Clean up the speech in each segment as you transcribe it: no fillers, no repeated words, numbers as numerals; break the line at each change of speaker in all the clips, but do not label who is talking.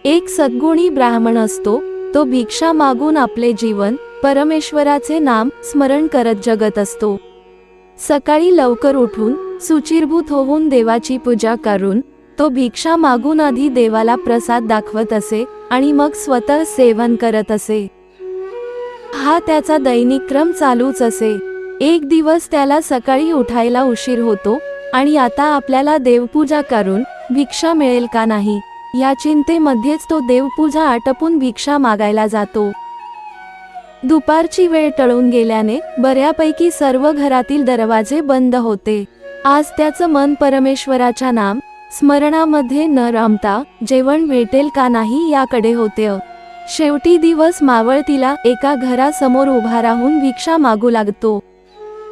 एक सद्गुणी ब्राह्मण असतो, तो भिक्षा मागून आपले जीवन परमेश्वराचे नाम स्मरण करत जगत असतो। सकाळी लवकर उठून शुचिर्भूत होऊन देवाची पूजा करून तो भिक्षा मागून आधी देवाला प्रसाद दाखवत असे आणि मग स्वतः सेवन करत असे। हा त्याचा दैनिक क्रम चालूच असे। एक दिवस त्याला सकाळी उठायला उशीर होतो आणि आता आपल्याला देवपूजा करून भिक्षा मिळेल का नाही या चिंतेमध्येच तो देवपूजा आटपून भिक्षा मागायला जातो। दुपारची वेळ टळून गेल्याने बऱ्यापैकी सर्व घरातील दरवाजे बंद होते। आज त्याचं मन परमेश्वराच्या नाम स्मरणामध्ये न रमता जेवण भेटेल का नाही याकडे होते। शेवटी दिवस मावळतीला एका घरासमोर उभा राहून भिक्षा मागू लागतो।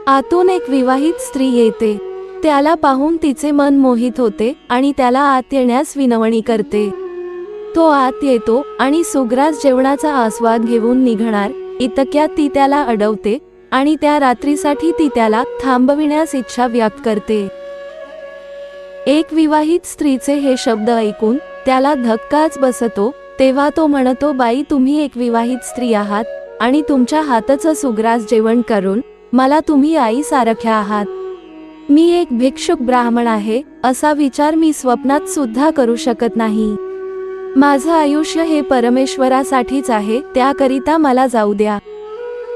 आतून एक विवाहित स्त्री येते। त्याला पाहून तिचे मन मोहित होते आणि त्याला आत येण्यास विनवणी करते। तो आत येतो आणि सुग्रास जेवणाचा आस्वाद घेऊन निघणार इतक्यात ती त्याला अडवते आणि त्या रात्रीसाठी ती त्याला थांबविण्यास इच्छा व्यक्त करते। एक विवाहित स्त्रीचे हे शब्द ऐकून त्याला धक्काच बसतो। तेव्हा तो म्हणतो, बाई, तुम्ही एक विवाहित स्त्री आहात आणि तुमच्या हातचं सुग्रास जेवण करून मला तुम्ही आई सारख्या आहात। मी एक भिक्षुक ब्राह्मण आहे असा विचार मी स्वप्नात सुद्धा करू शकत नाही। माझं आयुष्य हे परमेश्वरासाठीच आहे, त्याकरिता मला जाऊ द्या।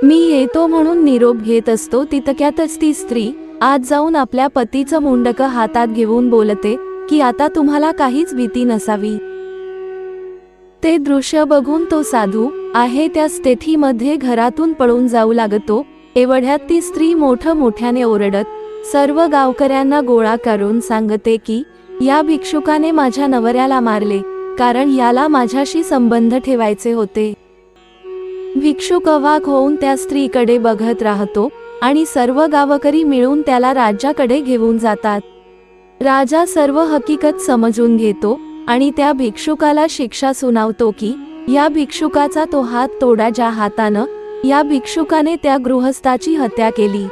मी येतो म्हणून निरोप घेत असतो तितक्यातच ती स्त्री आत जाऊन आपल्या पतीचं मुंडक हातात घेऊन बोलते की आता तुम्हाला काहीच भीती नसावी। ते दृश्य बघून तो साधू आहे त्या स्थितीमध्ये घरातून पळून जाऊ लागतो। एवढ्यात ती स्त्री मोठ्याने ओरडत सर्व गावकऱ्यांना गोळा करून सांगते की या भिक्षुकाने माझ्या नवऱ्याला मारले, कारण याला माझ्याशी संबंध ठेवायचे होते। भिक्षुक अवाक होऊन त्या स्त्रीकडे बघत राहतो आणि सर्व गावकरी मिळून त्याला राजाकडे घेऊन जातात। राजा सर्व हकीकत समजून घेतो आणि त्या भिक्षुकाला शिक्षा सुनावतो की या भिक्षुकाचा तो हात तोडा ज्या हातानं या भिक्षुकाने त्या गृहस्थाची हत्या केली।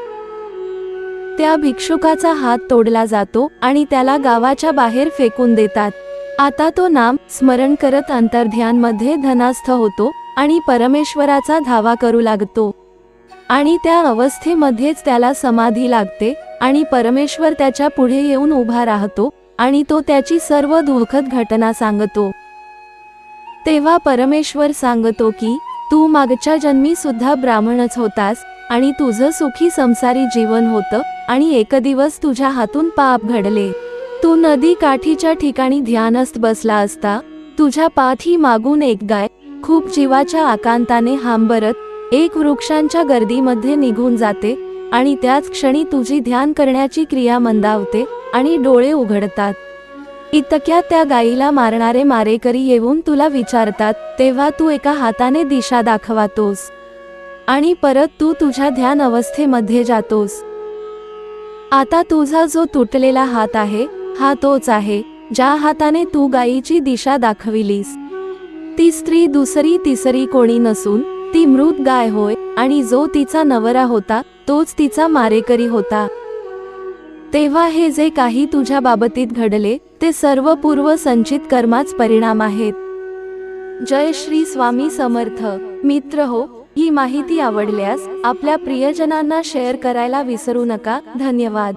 त्या भिक्षुकाचा हात तोडला जातो आणि त्याला गावाच्या बाहेर फेकून देतात। आता तो नाम स्मरण करत अंतर्ध्यानमध्ये धनास्थ होतो आणि परमेश्वराचा धावा करू लागतो आणि त्या अवस्थेमध्येच त्याला समाधी लागते आणि परमेश्वर त्याच्या पुढे येऊन उभा राहतो आणि तो त्याची सर्व दुःखद घटना सांगतो। तेव्हा परमेश्वर सांगतो की तू मागच्या जन्मी सुद्धा ब्राह्मणच होतास आणि तुझं सुखी संसारी जीवन होतं आणि एक दिवस तुझ्या हातून पाप घडले। तू नदी काठीच्या ठिकाणी ध्यानस्थ बसला असता तुझ्या पाठी मागून एक गाय खूप जीवाच्या आकांताने हांबरत एक वृक्षांच्या गर्दीमध्ये निघून जाते आणि त्याच क्षणी तुझी ध्यान करण्याची क्रिया मंदावते आणि डोळे उघडतात। इतक्यात त्या गायीला मारणारे मारेकरी येऊन तुला विचारतात, तेव्हा तू एका हाताने दिशा दाखवतोस आणि परत तू तुझ्या ध्यान अवस्थेमध्ये जातोस। आता तुझा जो तुटलेला हात आहे हा तोच आहे ज्या हाताने तू गायीची दिशा दाखविलीस। ती स्त्री दुसरी तिसरी कोणी नसून ती मृत गाय होय आणि जो तिचा नवरा होता तोच तिचा मारेकरी होता। तेव्हा हे जे काही तुझ्या बाबतीत घडले ते सर्व पूर्व संचित कर्माच परिणाम आहेत। जय श्री स्वामी समर्थ। मित्र हो, ही माहिती आवडल्यास आपल्या प्रियजनांना शेअर करायला विसरू नका। धन्यवाद।